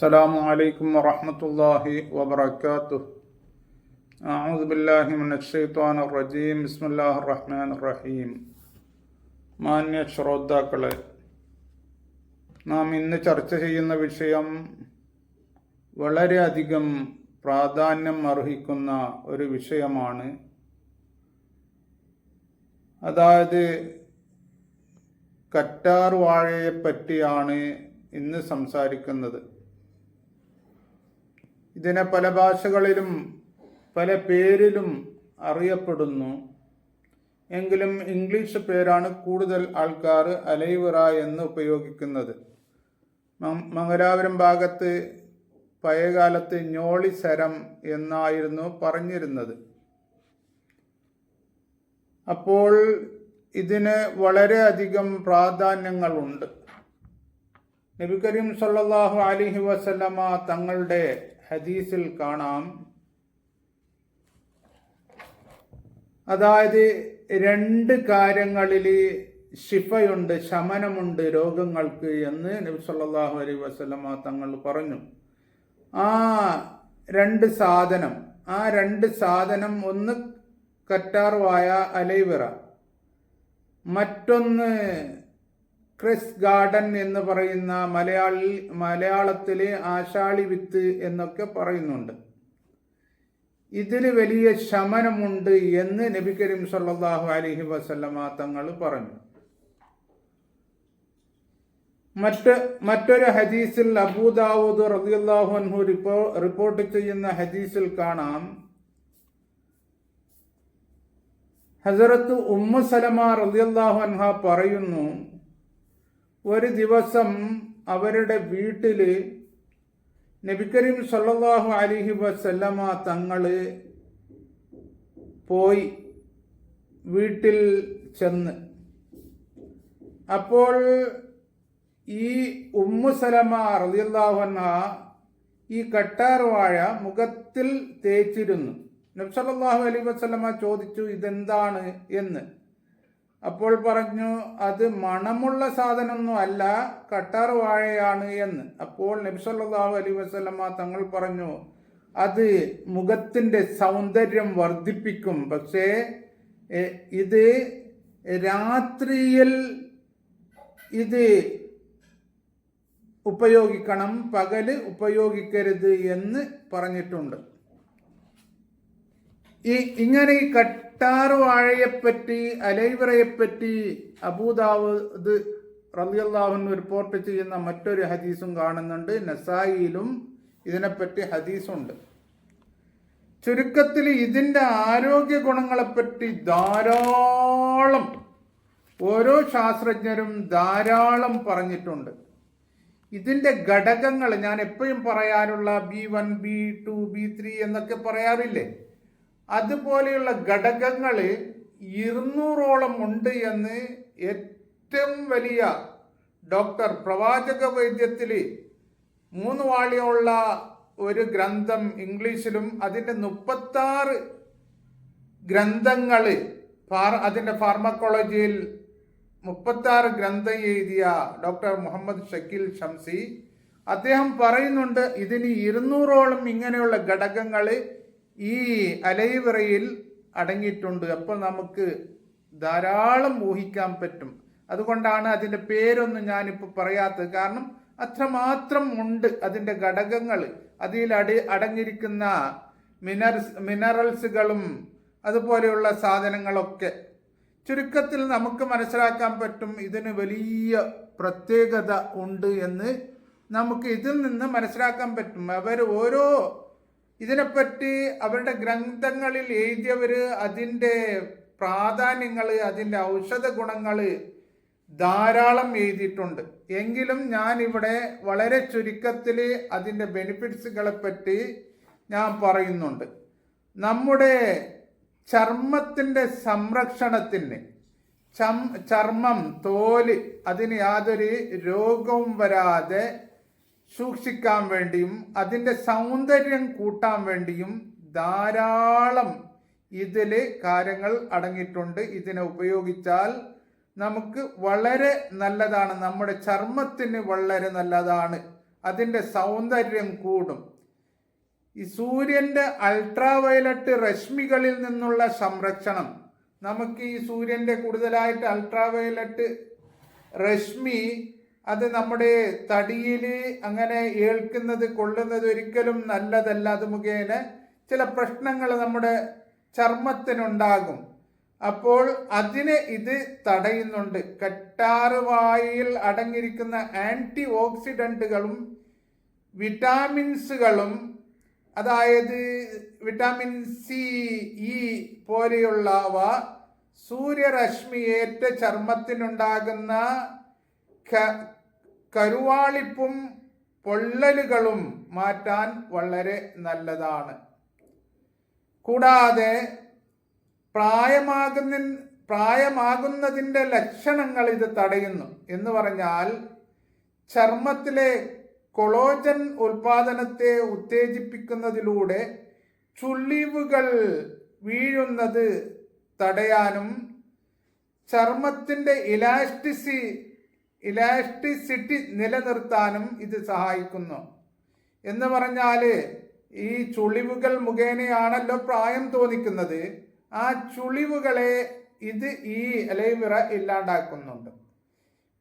السلام عليكم ورحمة الله وبركاته. أعوذ بالله من الشيطان الرجيم. بسم الله الرحمن الرحيم. മാന്യ ശ്രോതാക്കളെ, നാം ഇന്ന് ചർച്ച ചെയ്യുന്ന വിഷയം വളരെയധികം പ്രാധാന്യം അർഹിക്കുന്ന ഒരു വിഷയമാണ്. അതായത് കറ്റാർ വാഴയെ പറ്റിയാണ് ഇന്ന് സംസാരിക്കുന്നത്. ഇതിനെ പല ഭാഷകളിലും പല പേരിലും അറിയപ്പെടുന്നു. എങ്കിലും ഇംഗ്ലീഷ് പേരാണ് കൂടുതൽ ആൾക്കാർ അലൈവിറ എന്ന് ഉപയോഗിക്കുന്നത്. മംഗലാപുരം ഭാഗത്ത് പഴയകാലത്ത് ഞോളിസരം എന്നായിരുന്നു പറഞ്ഞിരുന്നത്. അപ്പോൾ ഇതിന് വളരെയധികം പ്രാധാന്യങ്ങളുണ്ട്. നബി കരീം സല്ലല്ലാഹു അലൈഹി വസല്ലമ തങ്ങളുടെ ഹദീസിൽ കാണാം, അതായത് രണ്ട് കാര്യങ്ങളിൽ ശിഫയുണ്ട്, ശമനമുണ്ട് രോഗങ്ങൾക്ക് എന്ന് നബി സല്ലല്ലാഹു അലൈഹി വസല്ലമ തങ്ങൾ പറഞ്ഞു. ആ രണ്ട് സാധനം ഒന്ന് കറ്റാർ വാഴ അലൈവിറ, മറ്റൊന്ന് ക്രിസ് ഗാർഡൻ എന്ന് പറയുന്ന മലയാളത്തിലെ ആശാളി വിത്ത് എന്നൊക്കെ പറയുന്നുണ്ട്. ഇതിൽ വലിയ ശമനമുണ്ട് എന്ന് നബി കരീം സല്ലല്ലാഹു അലൈഹി വസല്ലമ തങ്ങൾ പറഞ്ഞു. മറ്റൊരു ഹദീസിൽ അബൂ ദാവൂദ് റളിയല്ലാഹു അൻഹു റിപ്പോർട്ട് ചെയ്യുന്ന ഹദീസിൽ കാണാം, ഹസരത്ത് ഉമ്മു സലമ റളിയല്ലാഹു അൻഹ പറയുന്നു, ഒരു ദിവസം അവരുടെ വീട്ടില് നബി കരീം സല്ലല്ലാഹു അലൈഹി വസല്ലമ തങ്ങള് പോയി വീട്ടിൽ ചെന്ന്. അപ്പോൾ ഈ ഉമ്മു സലമ റളിയല്ലാഹു അൻഹ ഈ കറ്റാർ വാഴ മുഖത്തിൽ തേച്ചിരുന്നു. നബി സല്ലല്ലാഹു അലൈഹി വസല്ലമ ചോദിച്ചു, ഇതെന്താണ് എന്ന്. അപ്പോൾ പറഞ്ഞു, അത് മണമുള്ള സാധനമൊന്നും അല്ല, കറ്റാർ വാഴയാണ് എന്ന്. അപ്പോൾ നബി സല്ലല്ലാഹു അലൈഹി വസല്ലമ തങ്ങൾ പറഞ്ഞു, അത് മുഖത്തിന്റെ സൗന്ദര്യം വർദ്ധിപ്പിക്കും, പക്ഷേ ഇത് രാത്രിയിൽ ഇത് ഉപയോഗിക്കണം, പകല് ഉപയോഗിക്കരുത് എന്ന് പറഞ്ഞിട്ടുണ്ട്. ഇങ്ങനെ ഈ കറ്റാർ വാഴയെപ്പറ്റി അലൈവിറയെപ്പറ്റി അബൂ ദാവൂദ് റളിയല്ലാഹു അൻഹു റിപ്പോർട്ട് ചെയ്യുന്ന മറ്റൊരു ഹദീസും കാണുന്നുണ്ട്. നസായിയിലും ഇതിനെപ്പറ്റി ഹദീസുണ്ട്. ചുരുക്കത്തിൽ ഇതിൻ്റെ ആരോഗ്യ ഗുണങ്ങളെപ്പറ്റി ധാരാളം ഓരോ ശാസ്ത്രജ്ഞരും ധാരാളം പറഞ്ഞിട്ടുണ്ട്. ഇതിൻ്റെ ഘടകങ്ങൾ ഞാൻ എപ്പോഴും പറയാറുള്ള B1, B2, B3 എന്നൊക്കെ പറയാറില്ലേ, അതുപോലെയുള്ള ഘടകങ്ങൾ 200ഓളം ഉണ്ട് എന്ന് ഏറ്റവും വലിയ ഡോക്ടർ പ്രവാചക വൈദ്യത്തിൽ 3 വാള്യമുള്ള ഒരു ഗ്രന്ഥം ഇംഗ്ലീഷിലും അതിൻ്റെ 36 ഗ്രന്ഥങ്ങൾ അതിൻ്റെ ഫാർമക്കോളജിയിൽ 36 ഗ്രന്ഥം എഴുതിയ ഡോക്ടർ മുഹമ്മദ് ഷക്കീൽ ഷംസി അദ്ദേഹം പറയുന്നുണ്ട്, ഇതിന് 200ഓളം ഇങ്ങനെയുള്ള ഘടകങ്ങൾ ഈ അലൈവിറയിൽ അടങ്ങിയിട്ടുണ്ട്. അപ്പോൾ നമുക്ക് ധാരാളം ഊഹിക്കാൻ പറ്റും. അതുകൊണ്ടാണ് അതിൻ്റെ പേരൊന്നും ഞാനിപ്പോൾ പറയാത്തത്. കാരണം അത്രമാത്രം ഉണ്ട് അതിൻ്റെ ഘടകങ്ങൾ, അതിൽ അടങ്ങിയിരിക്കുന്ന മിനറൽസുകളും അതുപോലെയുള്ള സാധനങ്ങളൊക്കെ. ചുരുക്കത്തിൽ നമുക്ക് മനസ്സിലാക്കാൻ പറ്റും ഇതിന് വലിയ പ്രത്യേകത ഉണ്ട് എന്ന് നമുക്ക് ഇതിൽ നിന്ന് മനസ്സിലാക്കാൻ പറ്റും. അവർ ഓരോ ഇതിനെപ്പറ്റി അവരുടെ ഗ്രന്ഥങ്ങളിൽ എഴുതിയവർ അതിൻ്റെ പ്രാധാന്യങ്ങൾ, അതിൻ്റെ ഔഷധ ഗുണങ്ങൾ ധാരാളം എഴുതിയിട്ടുണ്ട്. എങ്കിലും ഞാനിവിടെ വളരെ ചുരുക്കത്തിൽ അതിൻ്റെ ബെനിഫിറ്റ്സുകളെ പറ്റി ഞാൻ പറയുന്നുണ്ട്. നമ്മുടെ ചർമ്മത്തിൻ്റെ സംരക്ഷണത്തിന്, ചർമ്മം, തോല്, അതിന് യാതൊരു രോഗവും വരാതെ സൂക്ഷിക്കാൻ വേണ്ടിയും അതിൻ്റെ സൗന്ദര്യം കൂട്ടാൻ വേണ്ടിയും ധാരാളം ഇതിൽ കാര്യങ്ങൾ അടങ്ങിയിട്ടുണ്ട്. ഇതിനെ ഉപയോഗിച്ചാൽ നമുക്ക് വളരെ നല്ലതാണ്, നമ്മുടെ ചർമ്മത്തിന് വളരെ നല്ലതാണ്. അതിൻ്റെ സൗന്ദര്യം കൂടും. ഈ സൂര്യൻ്റെ അൾട്രാവയലറ്റ് രശ്മികളിൽ നിന്നുള്ള സംരക്ഷണം, നമുക്ക് ഈ സൂര്യൻ്റെ കൂടുതലായിട്ട് അൾട്രാവയലറ്റ് രശ്മി അത് നമ്മുടെ തടിയിൽ അങ്ങനെ ഏൽക്കുന്നത് കൊള്ളുന്നത് ഒരിക്കലും നല്ലതല്ല. അത് മുഖേന ചില പ്രശ്നങ്ങൾ നമ്മുടെ ചർമ്മത്തിനുണ്ടാകും. അപ്പോൾ അതിനെ ഇത് തടയുന്നുണ്ട്. കറ്റാർവാഴയിൽ അടങ്ങിയിരിക്കുന്ന ആൻറ്റി ഓക്സിഡൻറ്റുകളും വിറ്റാമിൻസുകളും, അതായത് വിറ്റാമിൻ സി, ഇ പോലെയുള്ളവ സൂര്യരശ്മിയേറ്റ ചർമ്മത്തിനുണ്ടാകുന്ന കരുവാളിപ്പും പൊള്ളലുകളും മാറ്റാൻ വളരെ നല്ലതാണ്. കൂടാതെ പ്രായമാകുന്നതിൻ്റെ ലക്ഷണങ്ങൾ ഇത് തടയുന്നു. എന്ന് പറഞ്ഞാൽ ചർമ്മത്തിലെ കൊളോജൻ ഉൽപാദനത്തെ ഉത്തേജിപ്പിക്കുന്നതിലൂടെ ചുളിവുകൾ വീഴുന്നത് തടയാനും ചർമ്മത്തിൻ്റെ ഇലാസ്റ്റിസിറ്റി നിലനിർത്താനും ഇത് സഹായിക്കുന്നു. എന്ന് പറഞ്ഞാൽ ഈ ചുളിവുകൾ മുഖേനയാണല്ലോ പ്രായം തോന്നിക്കുന്നത്. ആ ചുളിവുകളെ ഇത് ഈ അലോവേറ ഇല്ലാണ്ടാക്കുന്നുണ്ട്.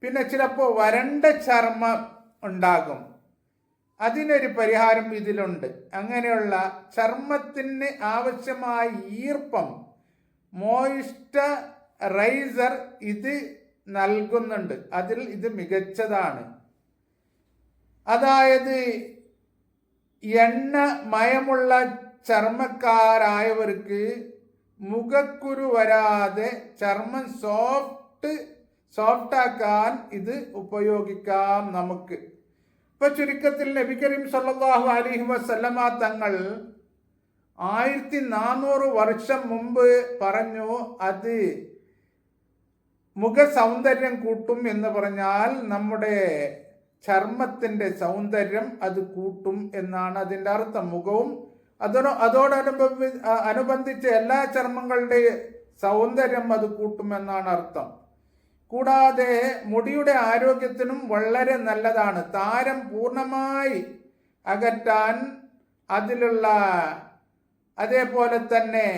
പിന്നെ ചിലപ്പോൾ വരണ്ട ചർമ്മം ഉണ്ടാകും. അതിനൊരു പരിഹാരം ഇതിലുണ്ട്. അങ്ങനെയുള്ള ചർമ്മത്തിന് ആവശ്യമായ ഈർപ്പം മോയിസ്ചറൈസർ ഇത് നൽകുന്നുണ്ട്. അതിൽ ഇത് മികച്ചതാണ്. അതായത് എണ്ണമയമുള്ള ചർമ്മക്കാരായവർക്ക് മുഖക്കുരു വരാതെ ചർമ്മം സോഫ്റ്റാക്കാൻ ഇത് ഉപയോഗിക്കാം നമുക്ക്. ഇപ്പൊ ചുരുക്കത്തിൽ നബി കരീം സല്ലല്ലാഹു അലൈഹി വസല്ലമ തങ്ങൾ 1400 വർഷം മുമ്പ് പറഞ്ഞു, അത് മുഖ സൗന്ദര്യം കൂട്ടും എന്ന് പറഞ്ഞാൽ നമ്മുടെ ചർമ്മത്തിൻ്റെ സൗന്ദര്യം അത് കൂട്ടും എന്നാണ് അതിൻ്റെ അർത്ഥം. മുഖവും അതോടനുബന്ധിച്ച് എല്ലാ ചർമ്മങ്ങളുടെ സൗന്ദര്യം അത് കൂട്ടുമെന്നാണ് അർത്ഥം. കൂടാതെ മുടിയുടെ ആരോഗ്യത്തിനും വളരെ നല്ലതാണ്. താരം പൂർണ്ണമായി അകറ്റാൻ അതേപോലെ തന്നെ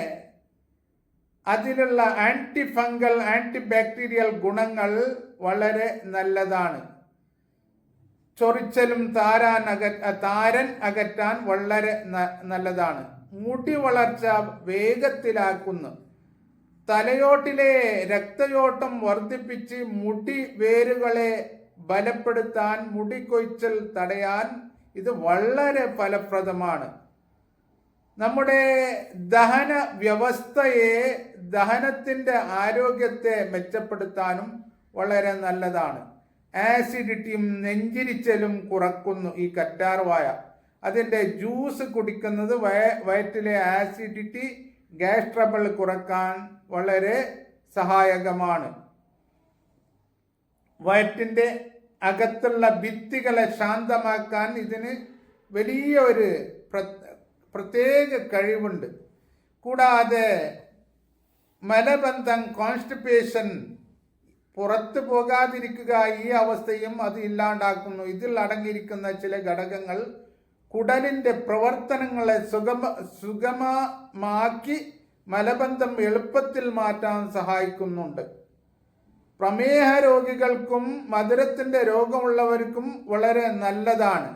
അതിലുള്ള ആൻറ്റി ഫംഗൽ ആൻറ്റി ബാക്ടീരിയൽ ഗുണങ്ങൾ വളരെ നല്ലതാണ്. ചൊറിച്ചലും താരൻ അകറ്റാൻ വളരെ നല്ലതാണ്. മുടി വളർച്ച വേഗത്തിലാക്കുന്നു. തലയോട്ടിലെ രക്തയോട്ടം വർദ്ധിപ്പിച്ച് മുടി വേരുകളെ ബലപ്പെടുത്താൻ, മുടി കൊഴിച്ചൽ തടയാൻ ഇത് വളരെ ഫലപ്രദമാണ്. നമ്മുടെ ദഹന വ്യവസ്ഥയെ, ദഹനത്തിൻ്റെ ആരോഗ്യത്തെ മെച്ചപ്പെടുത്താനും വളരെ നല്ലതാണ്. ആസിഡിറ്റിയും നെഞ്ചിരിച്ചലും കുറക്കുന്നു ഈ കറ്റാർവാഴ. അതിൻ്റെ ജ്യൂസ് കുടിക്കുന്നത് വയറ്റിലെ ആസിഡിറ്റി, ഗ്യാസ് ട്രബിൾ കുറക്കാൻ വളരെ സഹായകമാണ്. വയറ്റിൻ്റെ അകത്തുള്ള ഭിത്തികളെ ശാന്തമാക്കാൻ ഇതിന് വലിയ ഒരു പ്രത്യേക കഴിവുണ്ട്. കൂടാതെ മലബന്ധം, കോൺസ്റ്റിപ്പേഷൻ, പുറത്തു പോകാതിരിക്കുക, ഈ അവസ്ഥയും അത് ഇല്ലാണ്ടാക്കുന്നു. ഇതിൽ അടങ്ങിയിരിക്കുന്ന ചില ഘടകങ്ങൾ കുടലിൻ്റെ പ്രവർത്തനങ്ങളെ സുഗമമാക്കി മലബന്ധം എളുപ്പത്തിൽ മാറ്റാൻ സഹായിക്കുന്നുണ്ട്. പ്രമേഹ രോഗികൾക്കും മധുരത്തിൻ്റെ രോഗമുള്ളവർക്കും വളരെ നല്ലതാണ്.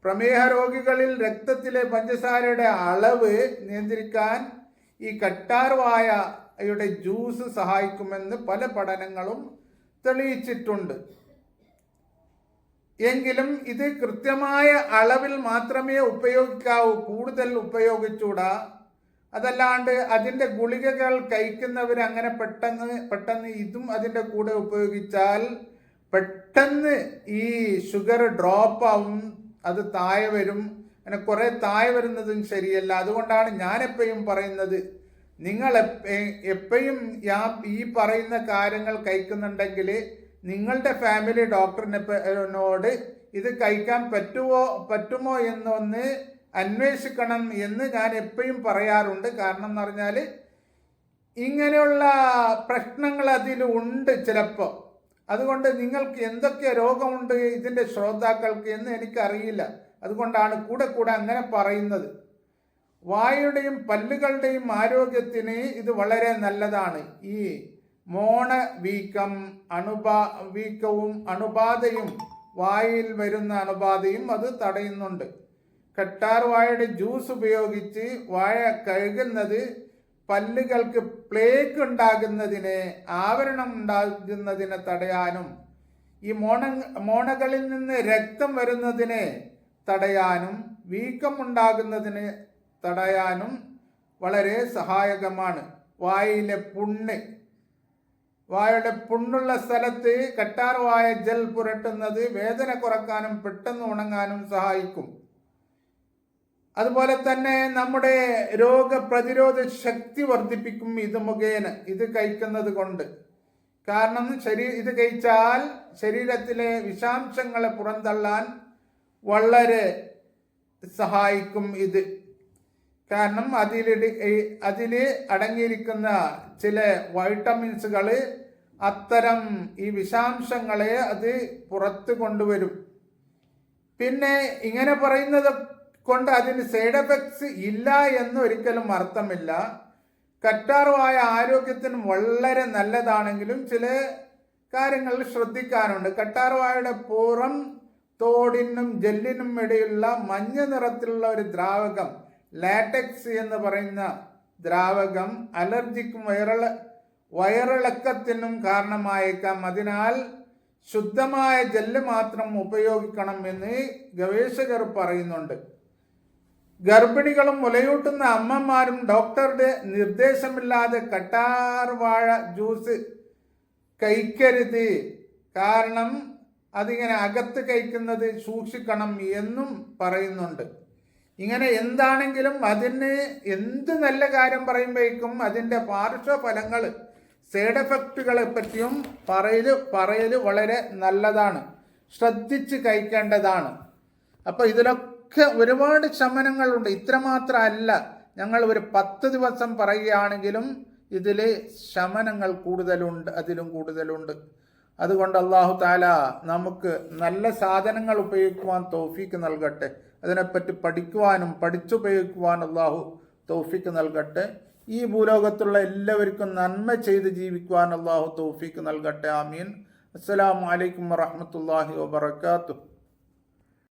പ്രമേഹ രോഗികളിൽ രക്തത്തിലെ പഞ്ചസാരയുടെ അളവ് നിയന്ത്രിക്കാൻ ഈ കറ്റാർവാഴയുടെ ജ്യൂസ് സഹായിക്കുമെന്ന് പല പഠനങ്ങളും തെളിയിച്ചിട്ടുണ്ട്. എങ്കിലും ഇത് കൃത്യമായ അളവിൽ മാത്രമേ ഉപയോഗിക്കാവൂ. കൂടുതൽ ഉപയോഗിച്ചൂടാ. അതല്ലാണ്ട് അതിൻ്റെ ഗുളികകൾ കഴിക്കുന്നവർ അങ്ങനെ പെട്ടെന്ന് ഇതും അതിൻ്റെ കൂടെ ഉപയോഗിച്ചാൽ പെട്ടെന്ന് ഈ ഷുഗർ ഡ്രോപ്പ് ആവും, അത് താഴെ വരും. അങ്ങനെ കുറേ താഴെ വരുന്നതും ശരിയല്ല. അതുകൊണ്ടാണ് ഞാൻ എപ്പോഴും പറയുന്നത്, നിങ്ങൾ എപ്പോഴും ഈ പറയുന്ന കാര്യങ്ങൾ കഴിക്കുന്നുണ്ടെങ്കിൽ നിങ്ങളുടെ ഫാമിലി ഡോക്ടറിനോട് ഇത് കഴിക്കാൻ പറ്റുമോ എന്നൊന്ന് അന്വേഷിക്കണം എന്ന് ഞാൻ എപ്പോഴും പറയാറുണ്ട്. കാരണം എന്ന് പറഞ്ഞാൽ ഇങ്ങനെയുള്ള പ്രശ്നങ്ങൾ അതിലുണ്ട് ചിലപ്പോൾ. അതുകൊണ്ട് നിങ്ങൾക്ക് എന്തൊക്കെ രോഗമുണ്ട് ഇതിൻ്റെ ശ്രോതാക്കൾക്ക് എന്ന് എനിക്കറിയില്ല. അതുകൊണ്ടാണ് കൂടെ കൂടെ അങ്ങനെ പറയുന്നത്. വായുടെയും പല്ലുകളുടെയും ആരോഗ്യത്തിന് ഇത് വളരെ നല്ലതാണ്. ഈ മോണ വീക്കം, വീക്കവും അണുബാധയും, വായിൽ വരുന്ന അണുബാധയും അത് തടയുന്നുണ്ട്. കറ്റാർ വാഴയുടെ ജ്യൂസ് ഉപയോഗിച്ച് വാഴ കഴുകുന്നത് പല്ലുകൾക്ക് പ്ലേക്ക് ഉണ്ടാകുന്നതിനെ, ആവരണം ഉണ്ടാകുന്നതിനെ തടയാനും ഈ മോണകളിൽ നിന്ന് രക്തം വരുന്നതിനെ തടയാനും വീക്കം ഉണ്ടാകുന്നതിന് തടയാനും വളരെ സഹായകമാണ്. വായയുടെ പുണ്ണുള്ള സ്ഥലത്ത് കറ്റാർ വാഴ ജെൽ പുരട്ടുന്നത് വേദന കുറക്കാനും പെട്ടെന്ന് ഉണങ്ങാനും സഹായിക്കും. അതുപോലെ തന്നെ നമ്മുടെ രോഗപ്രതിരോധ ശക്തി വർദ്ധിപ്പിക്കും ഇത് മുഖേന, ഇത് കഴിക്കുന്നത് കൊണ്ട്. കാരണം ഇത് കഴിച്ചാൽ ശരീരത്തിലെ വിഷാംശങ്ങളെ പുറന്തള്ളാൻ വളരെ സഹായിക്കും ഇത്. കാരണം അതിൽ അടങ്ങിയിരിക്കുന്ന ചില വൈറ്റമിൻസുകൾ അത്തരം ഈ വിഷാംശങ്ങളെ അത് പുറത്ത് കൊണ്ടുവരും. പിന്നെ ഇങ്ങനെ പറയുന്നത് കൊണ്ട് അതിന് സൈഡ് എഫക്ട്സ് ഇല്ല എന്ന് ഒരിക്കലും അർത്ഥമില്ല. കറ്റാർ വാഴ ആരോഗ്യത്തിന് വളരെ നല്ലതാണെങ്കിലും ചില കാര്യങ്ങൾ ശ്രദ്ധിക്കാനുണ്ട്. കറ്റാർ വാഴയുടെ പുറം തോടിനും ജെല്ലിനും ഇടയിലുള്ള മഞ്ഞ നിറത്തിലുള്ള ഒരു ദ്രാവകം, ലാറ്റക്സ് എന്ന് പറയുന്ന ദ്രാവകം അലർജിക്കും വയറിളക്കത്തിനും കാരണമായേക്കാം. അതിനാൽ ശുദ്ധമായ ജെല്ല് മാത്രം ഉപയോഗിക്കണം എന്ന് ഗവേഷകർ പറയുന്നുണ്ട്. ഗർഭിണികളും മുലയൂട്ടുന്ന അമ്മമാരും ഡോക്ടറുടെ നിർദ്ദേശമില്ലാതെ കറ്റാർ വാഴ ജ്യൂസ് കഴിക്കരുത്. കാരണം അതിങ്ങനെ അകത്ത് കഴിക്കുന്നത് സൂക്ഷിക്കണം എന്നും പറയുന്നുണ്ട്. ഇങ്ങനെ എന്താണെങ്കിലും അതിന് എന്ത് നല്ല കാര്യം പറയുമ്പോഴേക്കും അതിൻ്റെ പാർശ്വഫലങ്ങൾ, സൈഡ് എഫക്റ്റുകളെ പറ്റിയും പറയൽ വളരെ നല്ലതാണ്. ശ്രദ്ധിച്ച് കഴിക്കേണ്ടതാണ്. അപ്പോൾ ഇതിലൊക്കെ ഒരുപാട് ശമനങ്ങളുണ്ട്. ഇത്രമാത്രമല്ല, ഞങ്ങൾ ഒരു 10 ദിവസം പറയുകയാണെങ്കിലും ഇതിൽ ശമനങ്ങൾ അതിലും കൂടുതലുണ്ട്. അതുകൊണ്ട് അല്ലാഹു തആല നമുക്ക് നല്ല സാധനങ്ങൾ ഉപയോഗിക്കുവാൻ തൗഫീക്ക് നൽകട്ടെ. അതിനെപ്പറ്റി പഠിക്കുവാനും പഠിച്ചുപയോഗിക്കുവാൻ അല്ലാഹു തൗഫീക്ക് നൽകട്ടെ. ഈ ഭൂലോകത്തുള്ള എല്ലാവർക്കും നന്മ ചെയ്ത് ജീവിക്കുവാൻ അല്ലാഹു തൗഫീക്ക് നൽകട്ടെ. ആമീൻ. അസ്സലാമു അലൈക്കും വറഹ്മത്തുള്ളാഹി വബറകാതുഹു.